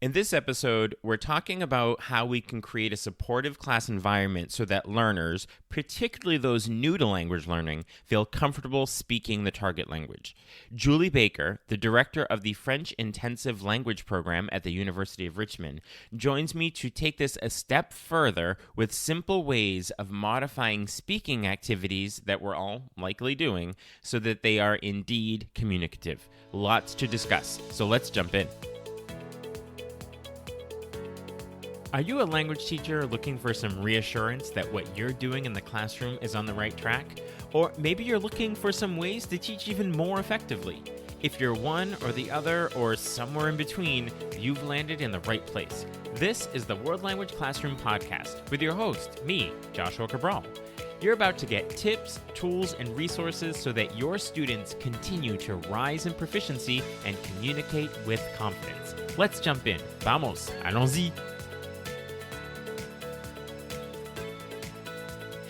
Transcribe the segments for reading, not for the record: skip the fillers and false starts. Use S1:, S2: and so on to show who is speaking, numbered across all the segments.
S1: In this episode, we're talking about how we can create a supportive class environment so that learners, particularly those new to language learning, feel comfortable speaking the target language. Julie Baker, the director of the French Intensive Language Program at the University of Richmond, joins me to take this a step further with simple ways of modifying speaking activities that we're all likely doing so that they are indeed communicative. Lots to discuss, so let's jump in. Are you a language teacher looking for some reassurance that what you're doing in the classroom is on the right track? Or maybe you're looking for some ways to teach even more effectively. If you're one or the other or somewhere in between, you've landed in the right place. This is the World Language Classroom Podcast with your host, me, Joshua Cabral. You're about to get tips, tools, and resources so that your students continue to rise in proficiency and communicate with confidence. Let's jump in. Vamos, allons-y.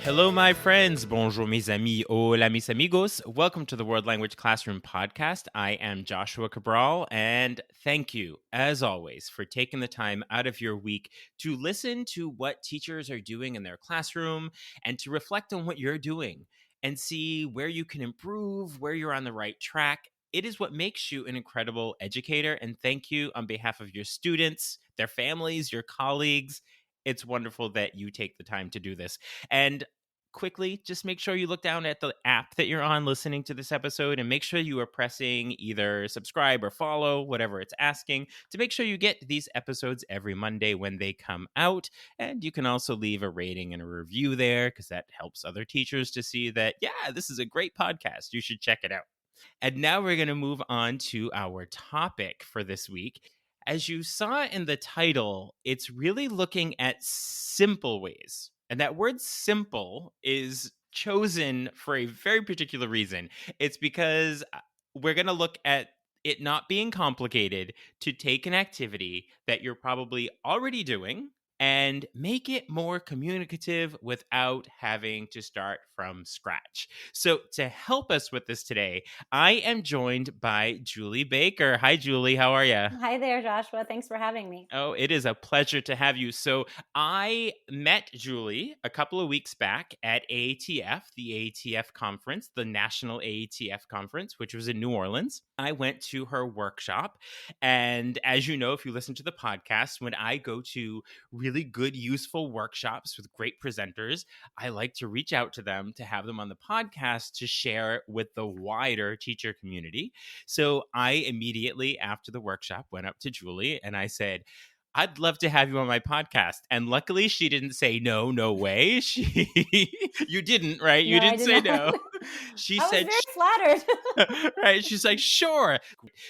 S1: Hello, my friends. Bonjour, mes amis. Hola, mis amigos. Welcome to the World Language Classroom Podcast. I am Joshua Cabral, and thank you, as always, for taking the time out of your week to listen to what teachers are doing in their classroom and to reflect on what you're doing and see where you can improve, where you're on the right track. It is what makes you an incredible educator, and thank you on behalf of your students, their families, your colleagues. It's wonderful that you take the time to do this. And quickly, just make sure you look down at the app that you're on listening to this episode and make sure you are pressing either subscribe or follow, whatever it's asking, to make sure you get these episodes every Monday when they come out. And you can also leave a rating and a review there because that helps other teachers to see that, yeah, this is a great podcast. You should check it out. And now we're going to move on to our topic for this week. As you saw in the title, it's really looking at simple ways. And that word simple is chosen for a very particular reason. It's because we're going to look at it not being complicated to take an activity that you're probably already doing and make it more communicative without having to start from scratch. So to help us with this today, I am joined by Julie Baker. Hi, Julie. How are you?
S2: Hi there, Joshua. Thanks for having me.
S1: Oh, it is a pleasure to have you. So I met Julie a couple of weeks back at AATF, the AATF conference, the National AATF conference, which was in New Orleans. I went to her workshop. And as you know, if you listen to the podcast, when I go to really good, useful workshops with great presenters, I like to reach out to them to have them on the podcast to share it with the wider teacher community. So I immediately, after the workshop, went up to Julie and I said, I'd love to have you on my podcast. And luckily she didn't say no way. You didn't, right? You
S2: No, I
S1: didn't
S2: did
S1: say
S2: not.
S1: no. She
S2: I was
S1: said,
S2: very flattered.
S1: right. She's like, sure.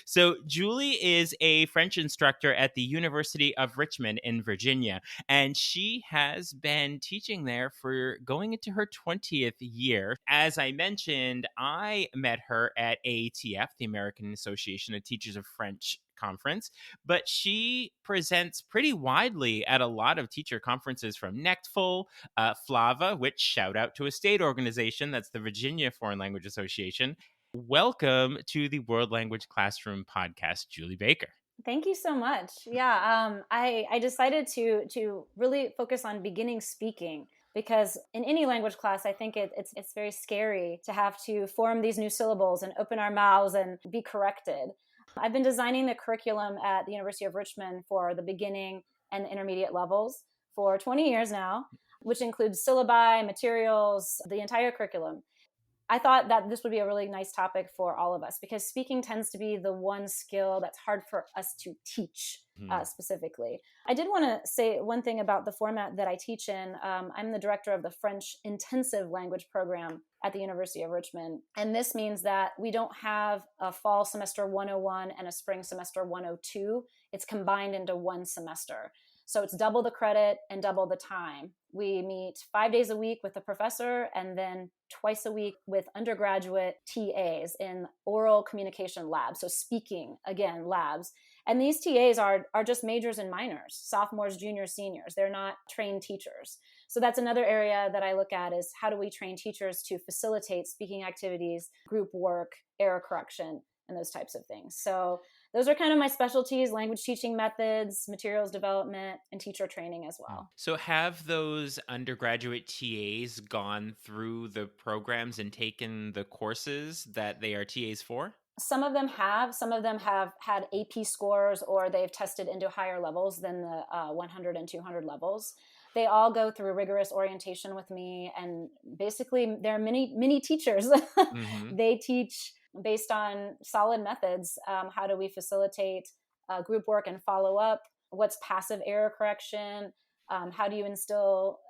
S1: So Julie is a French instructor at the University of Richmond in Virginia, and she has been teaching there for going into her 20th year. As I mentioned, I met her at AATF, the American Association of Teachers of French conference, but she presents pretty widely at a lot of teacher conferences from NECTFL, FLAVA, which shout out to a state organization, that's the Virginia Foreign Language Association. Welcome to the World Language Classroom Podcast, Julie Baker.
S2: Thank you so much. Yeah, I decided to really focus on beginning speaking because in any language class, I think it's very scary to have to form these new syllables and open our mouths and be corrected. I've been designing the curriculum at the University of Richmond for the beginning and intermediate levels for 20 years now, which includes syllabi, materials, the entire curriculum. I thought that this would be a really nice topic for all of us because speaking tends to be the one skill that's hard for us to teach specifically. I did want to say one thing about the format that I teach in. I'm the director of the French Intensive Language Program at the University of Richmond. And this means that we don't have a fall semester 101 and a spring semester 102. It's combined into one semester. So it's double the credit and double the time. We meet 5 days a week with the professor and then twice a week with undergraduate TAs in oral communication labs. So speaking, again, labs. And these TAs are just majors and minors, sophomores, juniors, seniors. They're not trained teachers. So that's another area that I look at is how do we train teachers to facilitate speaking activities, group work, error correction, and those types of things. So those are kind of my specialties: language teaching methods, materials development, and teacher training as
S1: Mm.
S2: well.
S1: So have those undergraduate TAs gone through the programs and taken the courses that they are TAs for?
S2: Some of them have. Some of them have had AP scores, or they've tested into higher levels than the 100 and 200 levels. They all go through rigorous orientation with me, and basically, they're mini teachers.
S1: Mm-hmm.
S2: They teach based on solid methods. How do we facilitate group work and follow up? What's passive error correction? How do you instill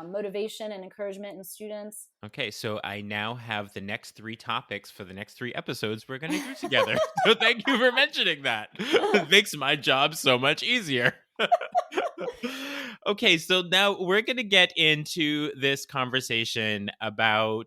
S2: motivation and encouragement in students?
S1: Okay, so I now have the next three topics for the next three episodes we're going to do together. So thank you for mentioning that. It makes my job so much easier. Okay, so now we're going to get into this conversation about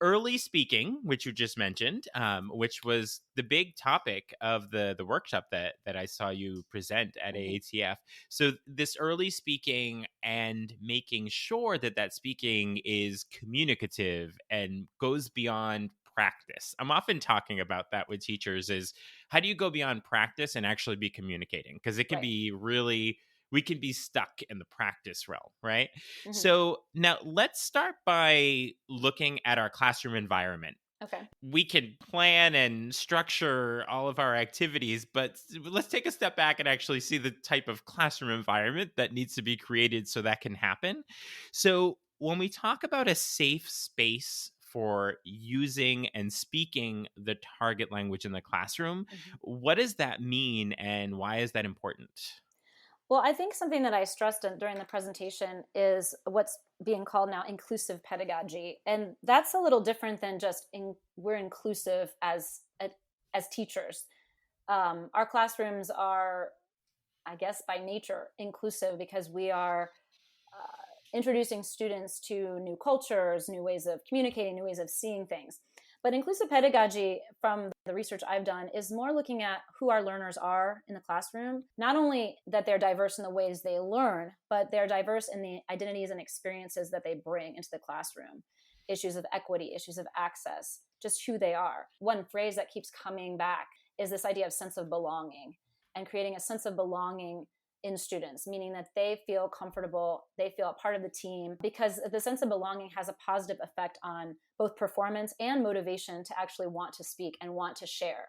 S1: early speaking, which you just mentioned, which was the big topic of the workshop that I saw you present at
S2: Mhm.
S1: AATF. So this early speaking and making sure that that speaking is communicative and goes beyond practice. I'm often talking about that with teachers is how do you go beyond practice and actually be communicating? Because it can
S2: Right.
S1: be really we can be stuck in the practice realm, right?
S2: Hmm.
S1: So now let's start by looking at our classroom environment.
S2: Okay.
S1: We can plan and structure all of our activities, but let's take a step back and actually see the type of classroom environment that needs to be created so that can happen. So, when we talk about a safe space for using and speaking the target language in the classroom,
S2: Mhm.
S1: what does that mean and why is that important?
S2: Well, I think something that I stressed during the presentation is what's being called now inclusive pedagogy, and that's a little different than just we're inclusive as teachers. Our classrooms are, I guess, by nature inclusive because we are introducing students to new cultures, new ways of communicating, new ways of seeing things. But inclusive pedagogy, from the research I've done, is more looking at who our learners are in the classroom. Not only that they're diverse in the ways they learn, but they're diverse in the identities and experiences that they bring into the classroom. Issues of equity, issues of access, just who they are. One phrase that keeps coming back is this idea of sense of belonging, and creating a sense of belonging in students, meaning that they feel comfortable, they feel a part of the team, because the sense of belonging has a positive effect on both performance and motivation to actually want to speak and want to share.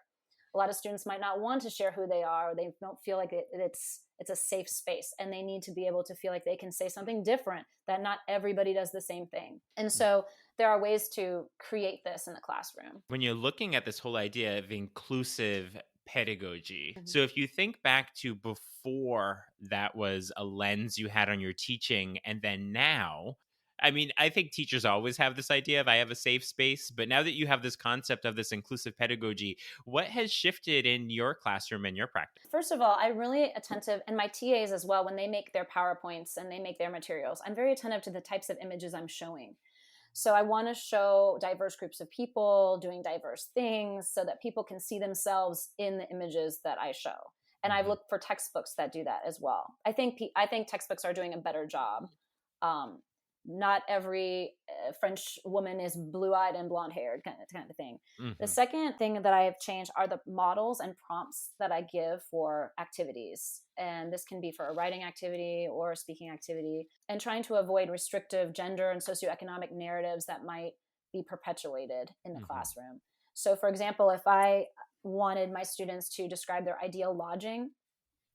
S2: A lot of students might not want to share who they are, or they don't feel like it's a safe space, and they need to be able to feel like they can say something different, that not everybody does the same thing. And so there are ways to create this in the classroom.
S1: When you're looking at this whole idea of inclusive pedagogy,
S2: Mhm.
S1: so if you think back to before that was a lens you had on your teaching, and then now, I mean, I think teachers always have this idea of I have a safe space, but now that you have this concept of this inclusive pedagogy, what has shifted in your classroom and your practice?
S2: First of all, I'm really attentive, and my TAs as well, when they make their PowerPoints and they make their materials, I'm very attentive to the types of images I'm showing. So I want to show diverse groups of people doing diverse things so that people can see themselves in the images that I show. And I've
S1: Mhm.
S2: looked for textbooks that do that as well. I think textbooks are doing a better job. Um, Not every French woman is blue-eyed and blonde-haired, kind of thing. The
S1: Mhm.
S2: second thing that I have changed are the models and prompts that I give for activities, and this can be for a writing activity or a speaking activity, and trying to avoid restrictive gender and socioeconomic narratives that might be perpetuated in the
S1: Mhm.
S2: classroom. So, for example, if I wanted my students to describe their ideal lodging,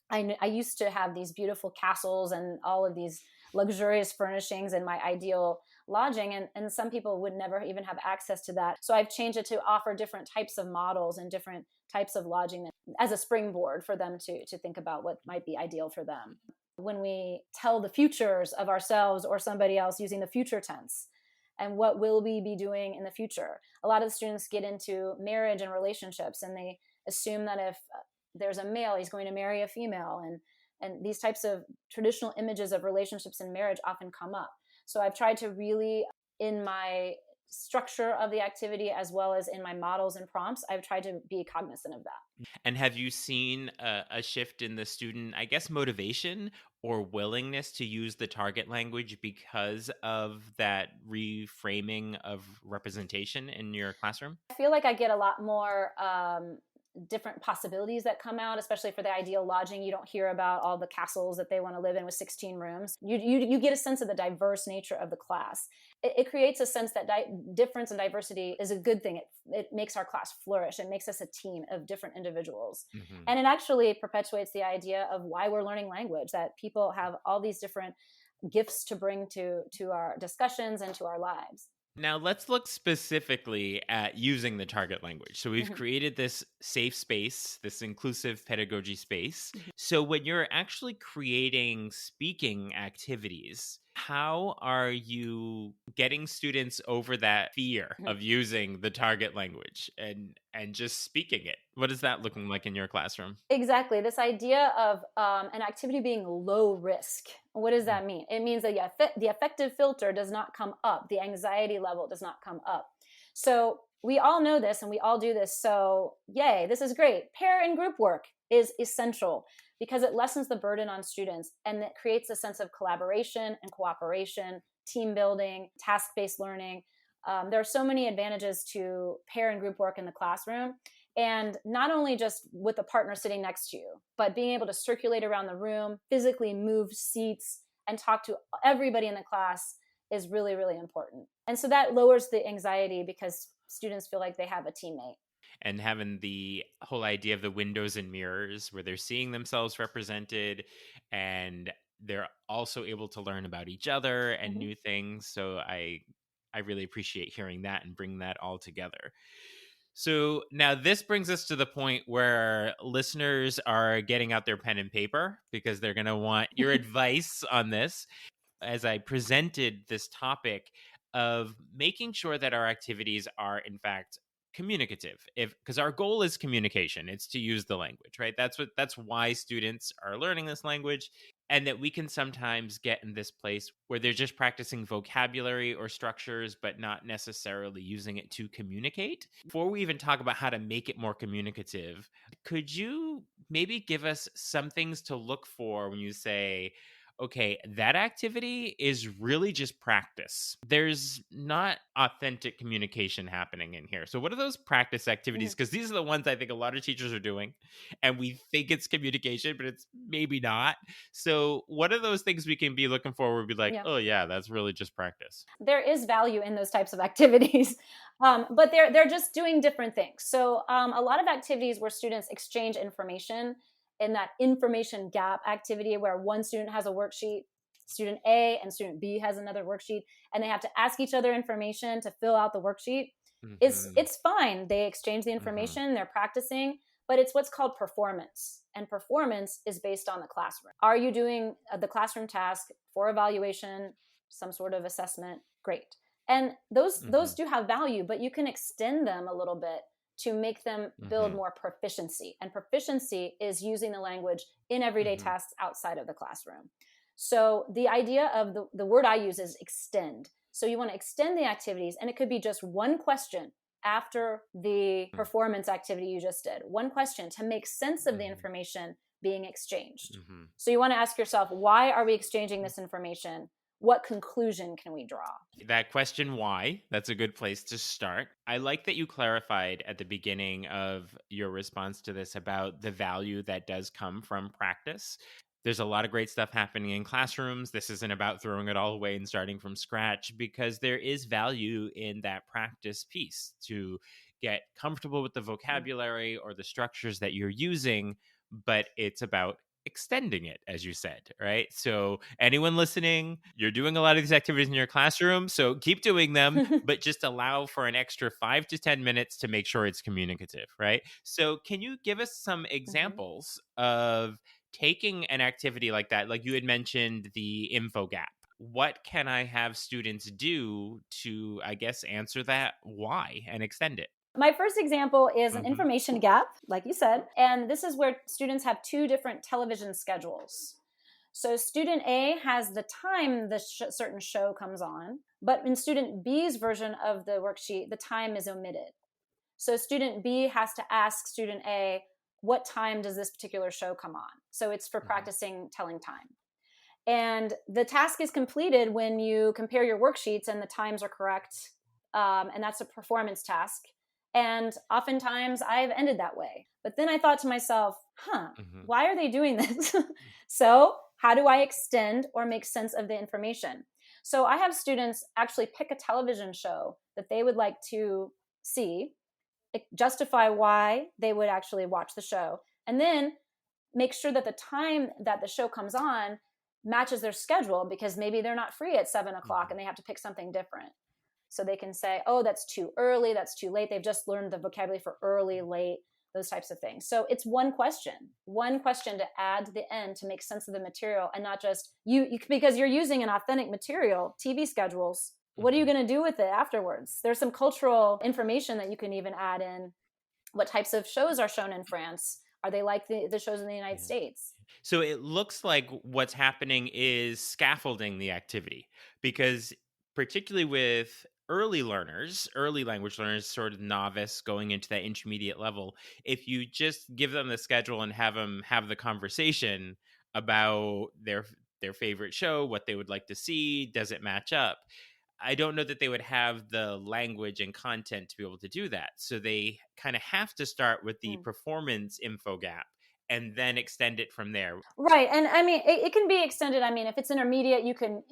S2: I used to have these beautiful castles and all of these luxurious furnishings in my ideal lodging, and some people would never even have access to that. So I've changed it to offer different types of models and different types of lodging as a springboard for them to think about what might be ideal for them. When we tell the futures of ourselves or somebody else using the future tense, and what will we be doing in the future, a lot of the students get into marriage and relationships, and they assume that if there's a male, he's going to marry a female, and these types of traditional images of relationships and marriage often come up. So I've tried to really, in my structure of the activity as well as in my models and prompts, I've tried to be cognizant of that.
S1: And have you seen a shift in the student, I guess, motivation or willingness to use the target language because of that reframing of representation in your classroom?
S2: I feel like I get a lot more different possibilities that come out, especially for the ideal lodging. You don't hear about all the castles that they want to live in with 16 rooms. You get a sense of the diverse nature of the class. It creates a sense that difference and diversity is a good thing. It makes our class flourish. It makes us a team of different individuals.
S1: Mm-hmm.
S2: And it actually perpetuates the idea of why we're learning language, that people have all these different gifts to bring to our discussions and to our lives.
S1: Now, let's look specifically at using the target language. So, we've created this safe space, this inclusive pedagogy space. So, when you're actually creating speaking activities, how are you getting students over that fear of using the target language and just speaking it? What is that looking like in your classroom?
S2: Exactly. This idea of an activity being low risk. What does that mean? It means that the affective filter does not come up. The anxiety level does not come up. So we all know this and we all do this. So yay, this is great. Pair and group work is essential because it lessens the burden on students and it creates a sense of collaboration and cooperation, team building, task-based learning. There are so many advantages to pair and group work in the classroom. And not only just with a partner sitting next to you, but being able to circulate around the room, physically move seats, and talk to everybody in the class is really, really important. And so that lowers the anxiety because students feel like they have a teammate.
S1: And having the whole idea of the windows and mirrors where they're seeing themselves represented and they're also able to learn about each other and new things. So I really appreciate hearing that and bringing that all together. So now this brings us to the point where listeners are getting out their pen and paper because they're going to want your advice on this. As I presented this topic of making sure that our activities are in fact communicative, because our goal is communication, it's to use the language, right? That's why students are learning this language, and that we can sometimes get in this place where they're just practicing vocabulary or structures but not necessarily using it to communicate. Before we even talk about how to make it more communicative, could you maybe give us some things to look for when you say, okay, that activity is really just practice. There's not authentic communication happening in here. So what are those practice activities? Because these are the ones I think a lot of teachers are doing, and we think it's communication, but it's maybe not. So what are those things we can be looking for where we'd be like, oh yeah, that's really just practice?
S2: There is value in those types of activities, but they're just doing different things. So a lot of activities where students exchange information in that information gap activity where one student has a worksheet, student A and student B has another worksheet, and they have to ask each other information to fill out the worksheet. It's fine. They exchange the information, they're practicing, but it's what's called performance. And performance is based on the classroom. Are you doing the classroom task for evaluation, some sort of assessment? Great. And those do have value, but you can extend them a little bit to make them build more proficiency. And proficiency is using the language in everyday tasks outside of the classroom. So the idea of the word I use is extend. So you want to extend the activities, and it could be just one question after the performance activity you just did. One question to make sense of the information being exchanged. So you want to ask yourself, why are we exchanging this information? What conclusion can we draw?
S1: That question, why, that's a good place to start. I like that you clarified at the beginning of your response to this about the value that does come from practice. There's a lot of great stuff happening in classrooms. This isn't about throwing it all away and starting from scratch, because there is value in that practice piece to get comfortable with the vocabulary or the structures that you're using, but it's about extending it, as you said, right? So anyone listening, you're doing a lot of these activities in your classroom, so keep doing them, but just allow for an extra 5 to 10 minutes to make sure it's communicative, right? So can you give us some examples of taking an activity like that? Like you had mentioned the info gap. What can I have students do to, I guess, answer that why and extend it?
S2: My first example is an information gap, like you said, and this is where students have two different television schedules. So student A has the time the certain show comes on, but in student B's version of the worksheet, the time is omitted. So student B has to ask student A, what time does this particular show come on? So it's for practicing telling time. And the task is completed when you compare your worksheets and the times are correct, and that's a performance task. And oftentimes I've ended that way. But then I thought to myself,
S1: Mhm.
S2: why are they doing this? So, how do I extend or make sense of the information? So, I have students actually pick a television show that they would like to see, justify why they would actually watch the show, and then make sure that the time that the show comes on matches their schedule, because maybe they're not free at 7 o'clock
S1: Mhm.
S2: and they have to pick something different. So they can say, oh, that's too early, that's too late. They've just learned the vocabulary for early, late, those types of things. So it's one question to add to the end to make sense of the material, and not just because you're using an authentic material, TV schedules. What are you
S1: Mhm.
S2: going to do with it afterwards? There's some cultural information that you can even add in. What types of shows are shown in France? Are they like the shows in the United
S1: Yeah.
S2: States?
S1: So it looks like what's happening is scaffolding the activity, because particularly with early learners, early language learners, sort of novice going into that intermediate level, if you just give them the schedule and have them have the conversation about their favorite show, what they would like to see, does it match up? I don't know that they would have the language and content to be able to do that. So they kind of have to start with the
S2: Mm.
S1: performance info gap and then extend it from there.
S2: Right, and I mean, it can be extended. I mean, if it's intermediate, you can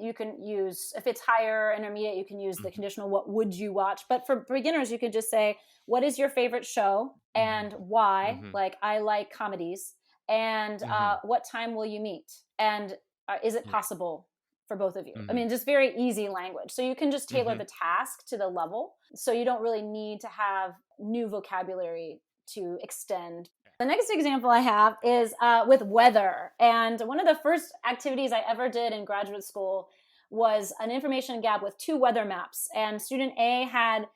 S2: use. If it's higher intermediate, you can use the
S1: Mhm.
S2: conditional. What would you watch? But for beginners, you can just say, "What is your favorite show
S1: Mhm.
S2: and why?"
S1: Mhm.
S2: Like, I like comedies. And
S1: Mhm.
S2: what time will you meet? And is it
S1: Right.
S2: possible for both of you? I
S1: Mhm.
S2: mean, just very easy language. So you can just tailor
S1: Mhm.
S2: the task to the level. So you don't really need to have new vocabulary to extend. The next example I have is with weather. And one of the first activities I ever did in graduate school was an information gap with two weather maps. And student A had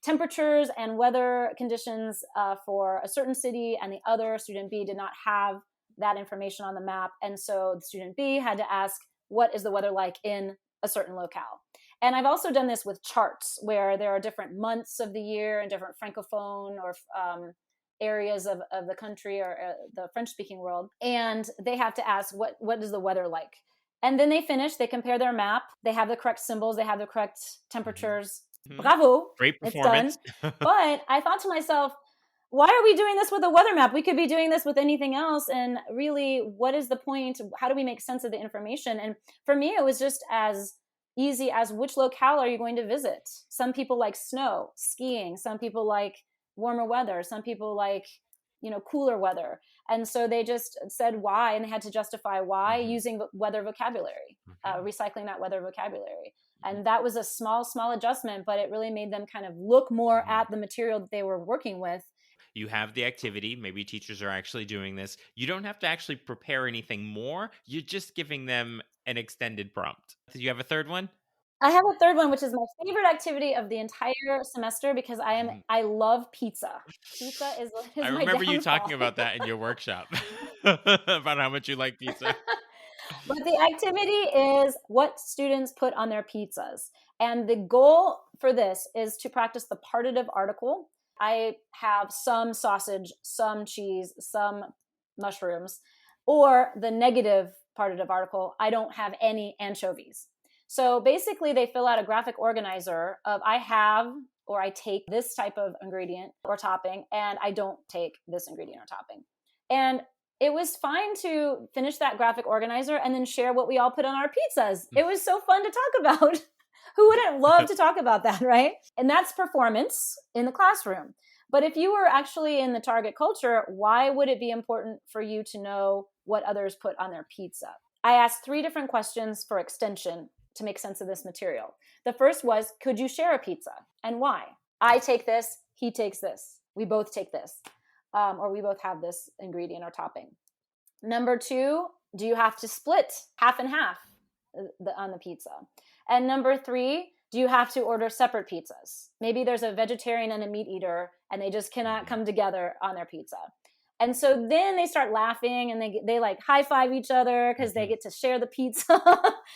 S2: temperatures and weather conditions for a certain city, and the other, student B, did not have that information on the map. And so student B had to ask, what is the weather like in a certain locale? And I've also done this with charts where there are different months of the year and different francophone or areas of the country, or the French speaking world. And they have to ask, what is the weather like? And then they finish, they compare their map, they have the correct symbols, they have the correct
S1: Mhm.
S2: temperatures.
S1: Mhm.
S2: Bravo,
S1: Great
S2: it's done.
S1: performance.
S2: But I thought to myself, why are we doing this with a weather map? We could be doing this with anything else. And really, what is the point? How do we make sense of the information? And for me, it was just as easy as, which locale are you going to visit? Some people like snow, skiing. Some people like warmer weather. Some people like, cooler weather. And so they just said why, and they had to justify why
S1: Mhm.
S2: using weather vocabulary,
S1: Okay.
S2: recycling that weather vocabulary. And that was a small adjustment, but it really made them kind of look more
S1: Mhm.
S2: at the material that they were working with.
S1: You have the activity. Maybe teachers are actually doing this. You don't have to actually prepare anything more. You're just giving them an extended prompt. Did you have a third one?
S2: I have a third one, which is my favorite activity of the entire semester, because I love pizza. Pizza is
S1: I
S2: is my
S1: remember you talking
S2: downfall.
S1: about that in your workshop about how much you like pizza.
S2: But the activity is what students put on their pizzas. And the goal for this is to practice the partitive article. I have some sausage, some cheese, some mushrooms, or the negative partitive article, I don't have any anchovies. So basically, they fill out a graphic organizer of, I have or I take this type of ingredient or topping, and I don't take this ingredient or topping. And it was fine to finish that graphic organizer and then share what we all put on our pizzas. It was so fun to talk about. Who wouldn't love to talk about that, right? And that's performance in the classroom. But if you were actually in the target culture, why would it be important for you to know what others put on their pizza? I asked 3 different questions for extension to make sense of this material. The first was, could you share a pizza and why? I take this, he takes this, we both take this, or we both have this ingredient or topping. Number 2, do you have to split half and half on the pizza? And number 3, do you have to order separate pizzas? Maybe there's a vegetarian and a meat eater, and they just cannot
S1: Mhm.
S2: come together on their pizza. And so then they start laughing, and they like high five each other because they
S1: Mhm.
S2: get to share the pizza.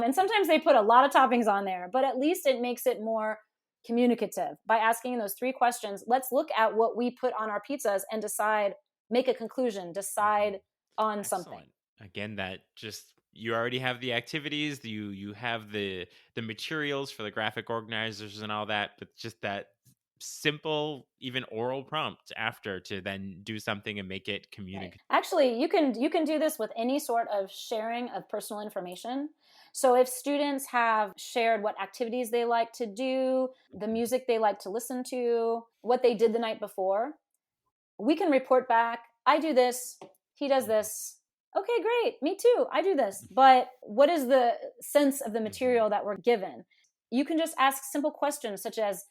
S2: And sometimes they put a lot of toppings on there, but at least it makes it more communicative by asking those 3 questions. Let's look at what we put on our pizzas and decide, make a conclusion,
S1: Mhm.
S2: decide on something.
S1: Excellent. Again, that just you already have the activities, you have the materials for the graphic organizers and all that, but just simple, even oral prompt after to then do something and make it
S2: Right.
S1: communicative.
S2: Actually, you can do this with any sort of sharing of personal information. So if students have shared what activities they like to do, the music they like to listen to, what they did the night before, we can report back. I do this, he does this. Okay, great. Me too. I do this. But what is the sense of the
S1: Mm-hmm.
S2: material that we're given? You can just ask simple questions such as,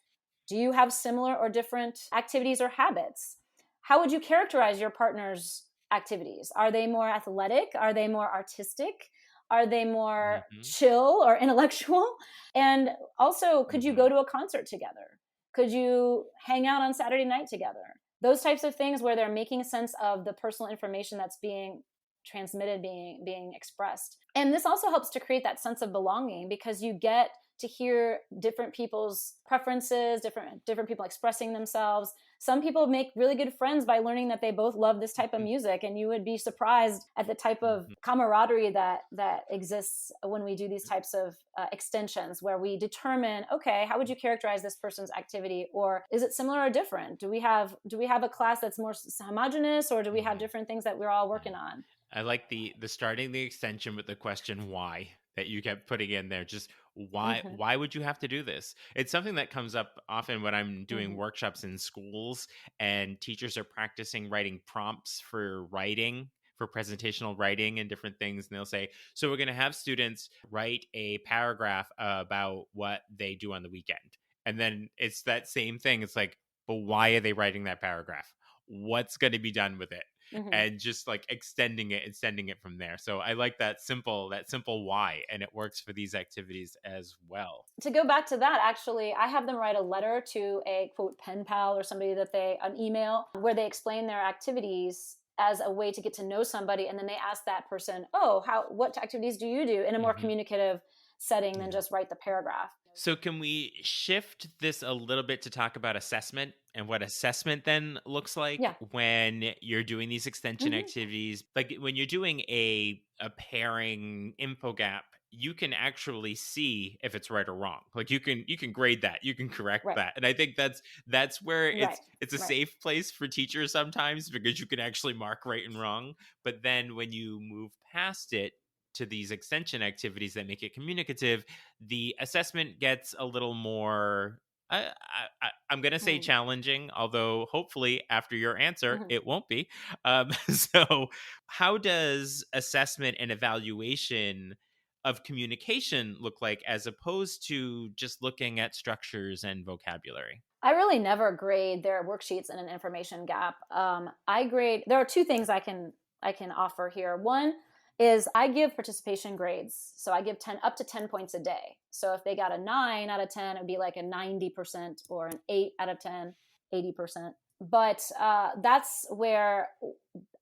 S2: do you have similar or different activities or habits? How would you characterize your partner's activities? Are they more athletic? Are they more artistic? Are they more
S1: Mm-hmm.
S2: chill or intellectual? And also, could you
S1: Mm-hmm.
S2: go to a concert together? Could you hang out on Saturday night together? Those types of things where they're making sense of the personal information that's being transmitted, being expressed. And this also helps to create that sense of belonging because you get to hear different people's preferences, different people expressing themselves. Some people make really good friends by learning that they both love this type of music, and you would be surprised at the type of
S1: Mm-hmm.
S2: camaraderie that exists when we do these types of extensions, where we determine, okay, how would you characterize this person's activity, or is it similar or different? Do we have a class that's more homogenous, or do we have
S1: Mm-hmm.
S2: different things that we're all working on?
S1: I like the starting the extension with the question why that you kept putting in there. Just
S2: Mm-hmm,
S1: why would you have to do this? It's something that comes up often when I'm doing
S2: mm-hmm,
S1: workshops in schools and teachers are practicing writing prompts for writing, for presentational writing and different things. And they'll say, so we're going to have students write a paragraph about what they do on the weekend. And then it's that same thing. It's like, but why are they writing that paragraph? What's going to be done with it?
S2: mm-hmm.
S1: And just like extending it from there. So I like that simple why, and it works for these activities as well.
S2: To go back to that, actually, I have them write a letter to a quote pen pal or somebody an email where they explain their activities as a way to get to know somebody, and then they ask that person, oh, what activities do you do, in a more
S1: Hmm.
S2: communicative setting than
S1: Yeah.
S2: just write the paragraph.
S1: So can we shift this a little bit to talk about assessment and what assessment then looks like
S2: Yeah.
S1: when you're doing these extension
S2: Hmm.
S1: activities? Like when you're doing a pairing info gap, you can actually see if it's right or wrong. Like you can grade that, you can correct
S2: Right.
S1: that. And I think that's where
S2: Right.
S1: it's a
S2: Right.
S1: safe place for teachers sometimes because you can actually mark right and wrong. But then when you move past it to these extension activities that make it communicative, the assessment gets a little more I'm going to say
S2: Mm-hmm.
S1: challenging, although hopefully after your answer,
S2: Mm-hmm.
S1: it won't be. So, how does assessment and evaluation of communication look like as opposed to just looking at structures and vocabulary?
S2: I really never grade their worksheets in an information gap. I grade. There are two things I can offer here. One is I give participation grades, so I give 10 up to 10 points a day. So if they got a 9 out of 10, it would be like a 90%, or an 8 out of 10, 80%. But that's where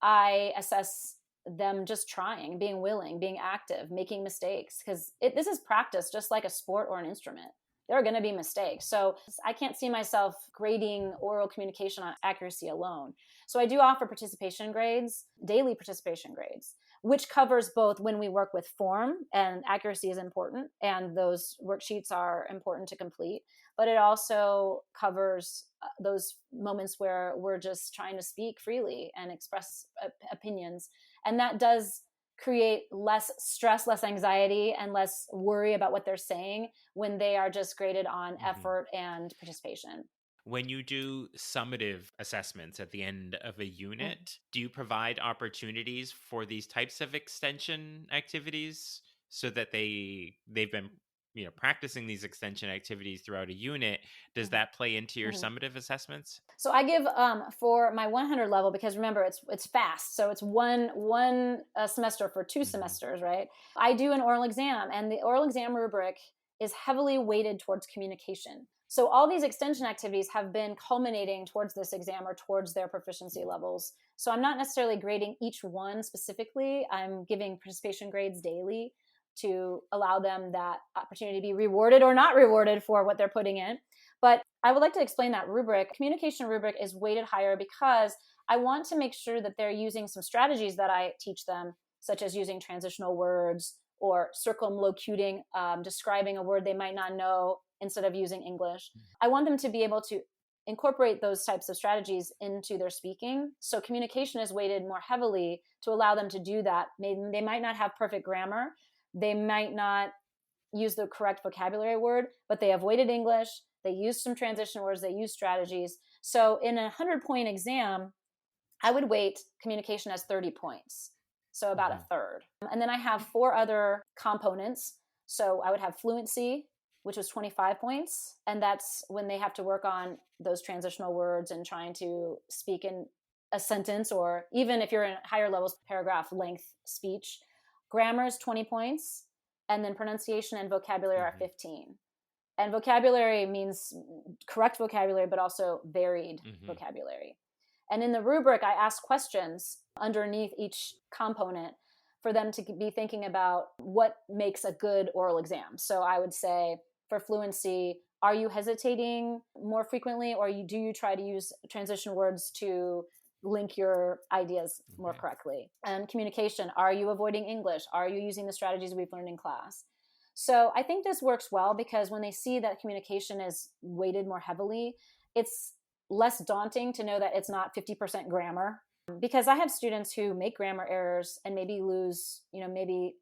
S2: I assess them just trying, being willing, being active, making mistakes, because this is practice, just like a sport or an instrument. There are going to be mistakes. So I can't see myself grading oral communication on accuracy alone. So I do offer participation grades, daily participation grades, which covers both when we work with form, and accuracy is important, and those worksheets are important to complete. But it also covers those moments where we're just trying to speak freely and express opinions. And that does create less stress, less anxiety, and less worry about what they're saying when they are just graded on
S1: Mhm.
S2: effort and participation.
S1: When you do summative assessments at the end of a
S2: Mm.
S1: unit, do you provide opportunities for these types of extension activities so that they've been practicing these extension activities throughout a unit? Does
S2: Mhm.
S1: that play into your
S2: Mhm.
S1: summative assessments?
S2: So I give for my 100 level, because remember it's fast, so it's one semester for two
S1: Hmm.
S2: semesters, right? I do an oral exam, and the oral exam rubric is heavily weighted towards communication. So all these extension activities have been culminating towards this exam or towards their proficiency levels. So I'm not necessarily grading each one specifically. I'm giving participation grades daily to allow them that opportunity to be rewarded or not rewarded for what they're putting in. But I would like to explain that rubric. Communication rubric is weighted higher because I want to make sure that they're using some strategies that I teach them, such as using transitional words or circumlocuting, describing a word they might not know instead of using English. I want them to be able to incorporate those types of strategies into their speaking. So communication is weighted more heavily to allow them to do that. Maybe they might not have perfect grammar. They might not use the correct vocabulary word, but they avoided English. They used some transition words. They used strategies. So in a 100-point exam, I would weight communication as 30 points. So about a third. And then I have 4 other components. So I would have fluency, which was 25 points. And that's when they have to work on those transitional words and trying to speak in a sentence, or even if you're in higher levels, paragraph length speech. Grammar is 20 points. And then pronunciation and vocabulary are 15. And vocabulary means correct vocabulary, but also varied vocabulary. And in the rubric, I ask questions underneath each component for them to be thinking about what makes a good oral exam. So I would say for fluency, are you hesitating more frequently, or do you try to use transition words to link your ideas more correctly? And communication, are you avoiding English? Are you using the strategies we've learned in class? So I think this works well because when they see that communication is weighted more heavily, it's less daunting to know that it's not 50% grammar. Because I have students who make grammar errors and maybe lose, maybe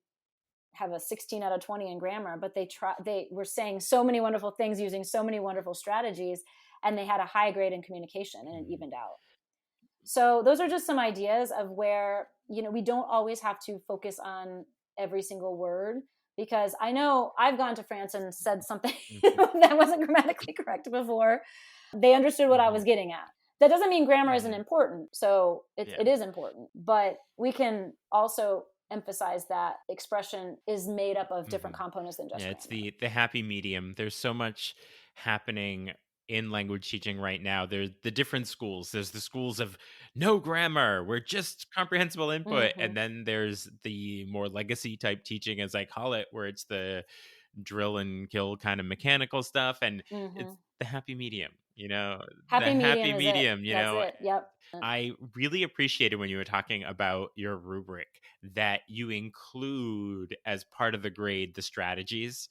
S2: have a 16 out of 20 in grammar, but they were saying so many wonderful things using so many wonderful strategies, and they had a high grade in communication, and it evened out. So those are just some ideas of where, we don't always have to focus on every single word, because I know I've gone to France and said something that wasn't grammatically correct before. They understood what I was getting at. That doesn't mean grammar isn't important. So it is important, but we can also emphasize that expression is made up of different components than just grammar.
S1: It's the happy medium. There's so much happening in language teaching right now. There's the different schools. There's the schools of no grammar, we're just comprehensible input. And then there's the more legacy type teaching, as I call it, where it's the drill and kill kind of mechanical stuff. And it's the happy medium,
S2: Happy
S1: medium,
S2: That's it. Yep.
S1: I really appreciated when you were talking about your rubric that you include as part of the grade the strategies,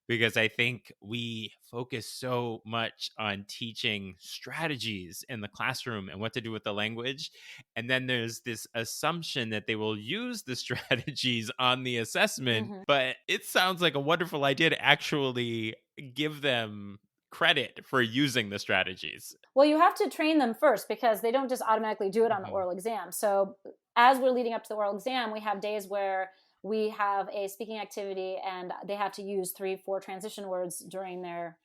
S1: because I think we focus so much on teaching strategies in the classroom and what to do with the language. And then there's this assumption that they will use the strategies on the assessment. But it sounds like a wonderful idea to actually give them credit for using the strategies.
S2: Well, you have to train them first because they don't just automatically do it on the oral exam. So as we're leading up to the oral exam, we have days where we have a speaking activity and they have to use 3-4 transition words during that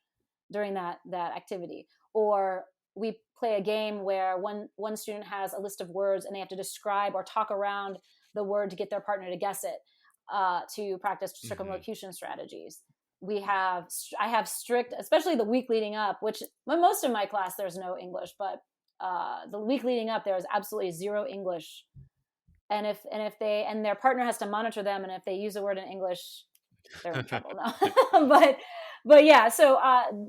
S2: activity. Or we play a game where one student has a list of words and they have to describe or talk around the word to get their partner to guess it, to practice circumlocution strategies. I have strict, especially the week leading up, which most of my class, there's no English, but the week leading up, there is absolutely zero English. And if their partner has to monitor them, and if they use a word in English, they're in trouble now. but yeah, so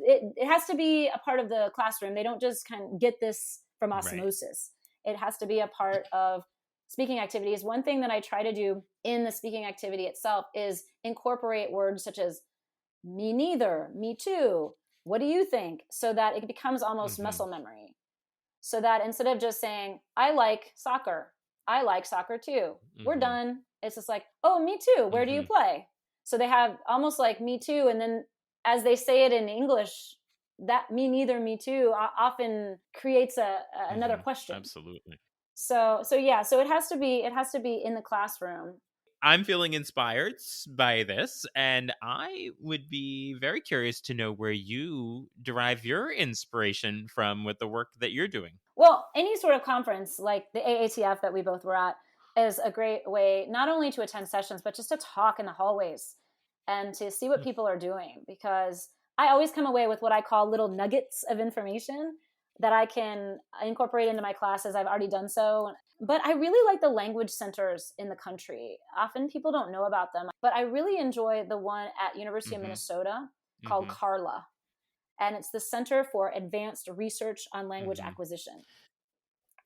S2: it has to be a part of the classroom. They don't just kind of get this from osmosis. Right. It has to be a part of speaking activities. One thing that I try to do in the speaking activity itself is incorporate words such as me neither, me too, what do you think? So that it becomes almost muscle memory. So that instead of just saying, I like soccer too, we're done. It's just like, oh, me too, where do you play? So they have almost like me too. And then as they say it in English, that me neither, me too often creates another question.
S1: Absolutely.
S2: So yeah, so it has to be in the classroom.
S1: I'm feeling inspired by this, and I would be very curious to know where you derive your inspiration from with the work that you're doing.
S2: Well, any sort of conference like the AATF that we both were at is a great way not only to attend sessions, but just to talk in the hallways and to see what people are doing, because I always come away with what I call little nuggets of information that I can incorporate into my classes. I've already done so. But I really like the language centers in the country. Often people don't know about them, but I really enjoy the one at University of Minnesota called CARLA. And it's the Center for Advanced Research on Language Acquisition.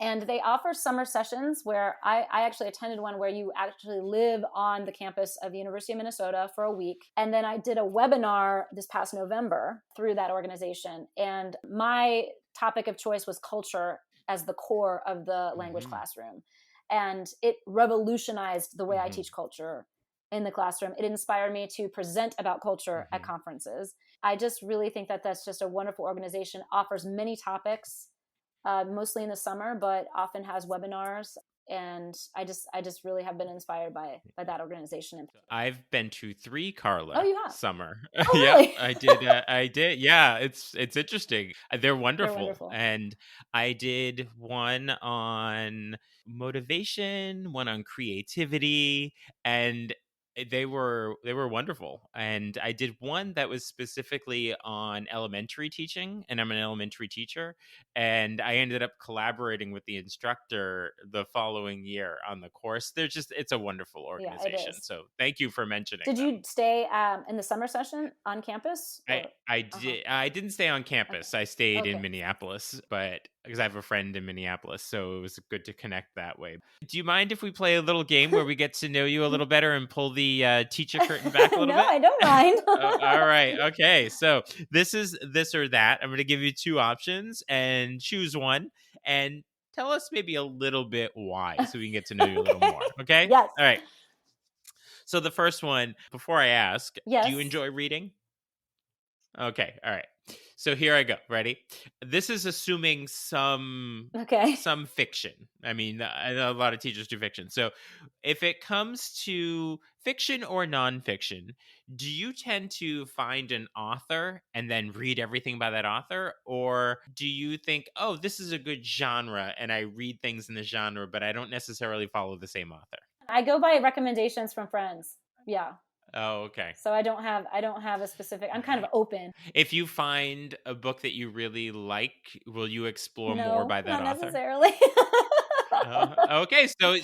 S2: And they offer summer sessions where I actually attended one where you actually live on the campus of the University of Minnesota for a week. And then I did a webinar this past November through that organization. And my topic of choice was culture as the core of the language classroom. And it revolutionized the way I teach culture in the classroom. It inspired me to present about culture at conferences. I just really think that that's just a wonderful organization, offers many topics, mostly in the summer, but often has webinars. And I just really have been inspired by that organization.
S1: I've been to 3, Carla.
S2: Oh, you have?
S1: Summer.
S2: Oh,
S1: Yeah,
S2: really?
S1: I did. I did. Yeah, it's interesting. They're wonderful.
S2: wonderful.
S1: And I did one on motivation, one on creativity, and they were wonderful. And I did one that was specifically on elementary teaching, and I'm an elementary teacher, and I ended up collaborating with the instructor the following year on the course. It's a wonderful organization.
S2: Yeah, it is.
S1: So thank you for mentioning.
S2: Did you stay in the summer session on campus?
S1: I did. I didn't stay on campus.
S2: Okay.
S1: I stayed in Minneapolis, but because I have a friend in Minneapolis, so it was good to connect that way. Do you mind if we play a little game where we get to know you a little better and pull the teacher curtain back a little bit?
S2: No, I don't mind.
S1: All right. Okay. So this is this or that. I'm going to give you 2 options and choose one and tell us maybe a little bit why so we can get to know you a little more. Okay?
S2: Yes.
S1: All right. So the first one, before I ask,
S2: Yes.
S1: do you enjoy reading? Okay. All right. So here I go. Ready? This is assuming some fiction. I mean, a lot of teachers do fiction. So if it comes to fiction or nonfiction, do you tend to find an author and then read everything by that author? Or do you think, oh, this is a good genre and I read things in the genre, but I don't necessarily follow the same author?
S2: I go by recommendations from friends. Yeah.
S1: Oh, okay.
S2: So I don't have a specific, I'm kind of open.
S1: If you find a book that you really like, will you explore more by that
S2: not
S1: author?
S2: Necessarily.
S1: Okay. So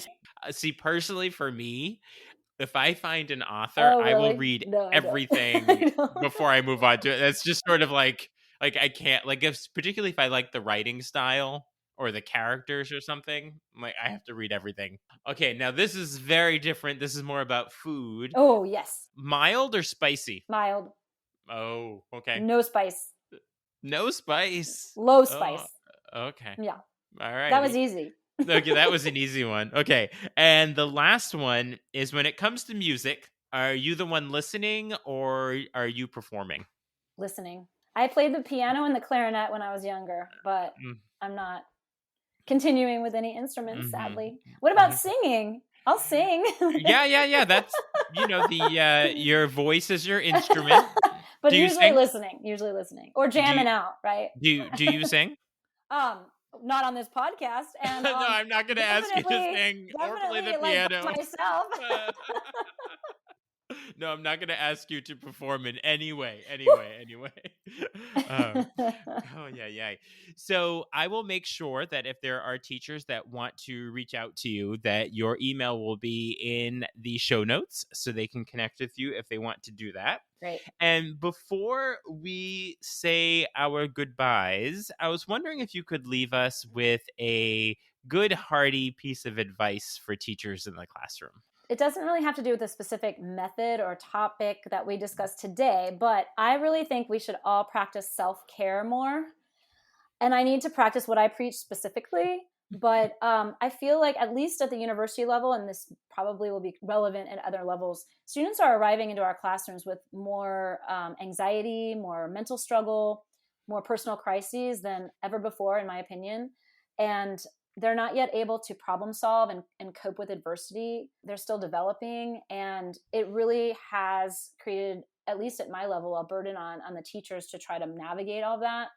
S1: see, personally for me, if I find an author,
S2: Really?
S1: I will read everything before I move on to it. That's just sort of like I can't, particularly if I like the writing style or the characters or something, like I have to read everything. Okay, now this is very different. This is more about food.
S2: Oh, yes.
S1: Mild or spicy?
S2: Mild.
S1: Oh, okay.
S2: No spice.
S1: No spice.
S2: Low spice.
S1: Okay.
S2: Yeah.
S1: All right.
S2: That was easy.
S1: Okay, that was an easy one. Okay. And the last one is, when it comes to music, are you the one listening or are you performing?
S2: Listening. I played the piano and the clarinet when I was younger, but I'm not continuing with any instruments, sadly. What about singing? I'll sing.
S1: Yeah. That's, the your voice is your instrument.
S2: But usually listening or jamming out, right?
S1: Do you sing?
S2: Not on this podcast. And
S1: no, I'm not going to ask you to sing or play the piano.
S2: Myself.
S1: No, I'm not going to ask you to perform in any way. Yeah. So I will make sure that if there are teachers that want to reach out to you, that your email will be in the show notes so they can connect with you if they want to do that.
S2: Great.
S1: And before we say our goodbyes, I was wondering if you could leave us with a good, hearty piece of advice for teachers in the classroom.
S2: It doesn't really have to do with a specific method or topic that we discussed today, but I really think we should all practice self-care more. And I need to practice what I preach specifically, but I feel like at least at the university level, and this probably will be relevant at other levels, students are arriving into our classrooms with more anxiety, more mental struggle, more personal crises than ever before, in my opinion. And they're not yet able to problem solve and cope with adversity. They're still developing. And it really has created, at least at my level, a burden on the teachers to try to navigate all of that.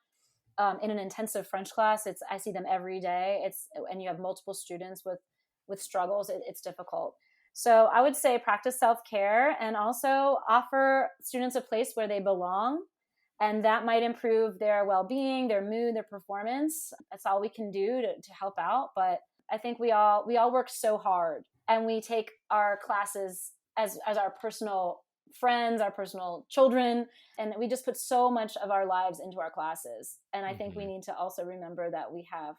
S2: In an intensive French class, I see them every day. And you have multiple students with struggles. It's difficult. So I would say practice self-care and also offer students a place where they belong. And that might improve their well-being, their mood, their performance. That's all we can do to help out. But I think we all work so hard, and we take our classes as our personal friends, our personal children, and we just put so much of our lives into our classes. And I think we need to also remember that we have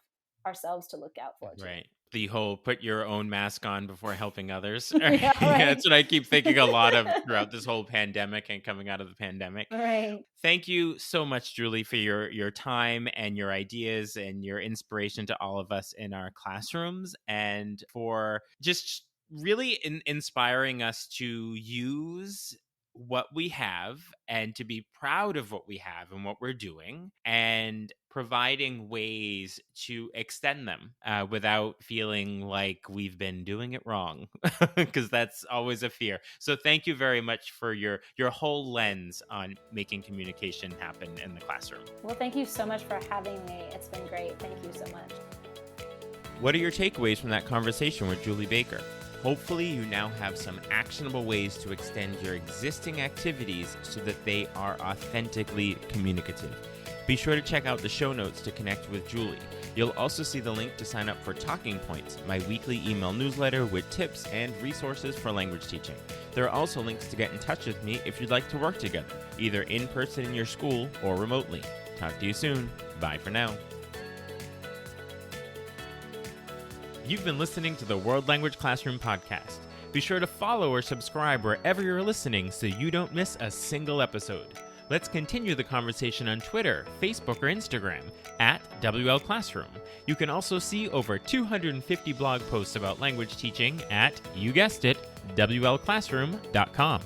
S2: ourselves to look out for too.
S1: Right. The whole put your own mask on before helping others.
S2: Yeah, right.
S1: That's what I keep thinking a lot of throughout this whole pandemic and coming out of the pandemic.
S2: Right.
S1: Thank you so much, Julie, for your time and your ideas and your inspiration to all of us in our classrooms, and for just really inspiring us to use what we have and to be proud of what we have and what we're doing, and providing ways to extend them without feeling like we've been doing it wrong, because that's always a fear. So thank you very much for your whole lens on making communication happen in the classroom.
S2: Well, thank you so much for having me. It's been great. Thank you so much.
S1: What are your takeaways from that conversation with Julie Baker? Hopefully you now have some actionable ways to extend your existing activities so that they are authentically communicative. Be sure to check out the show notes to connect with Julie. You'll also see the link to sign up for Talking Points, my weekly email newsletter with tips and resources for language teaching. There are also links to get in touch with me if you'd like to work together, either in person in your school or remotely. Talk to you soon. Bye for now. You've been listening to the World Language Classroom podcast. Be sure to follow or subscribe wherever you're listening so you don't miss a single episode. Let's continue the conversation on Twitter, Facebook, or Instagram at WL Classroom. You can also see over 250 blog posts about language teaching at, you guessed it, WLClassroom.com.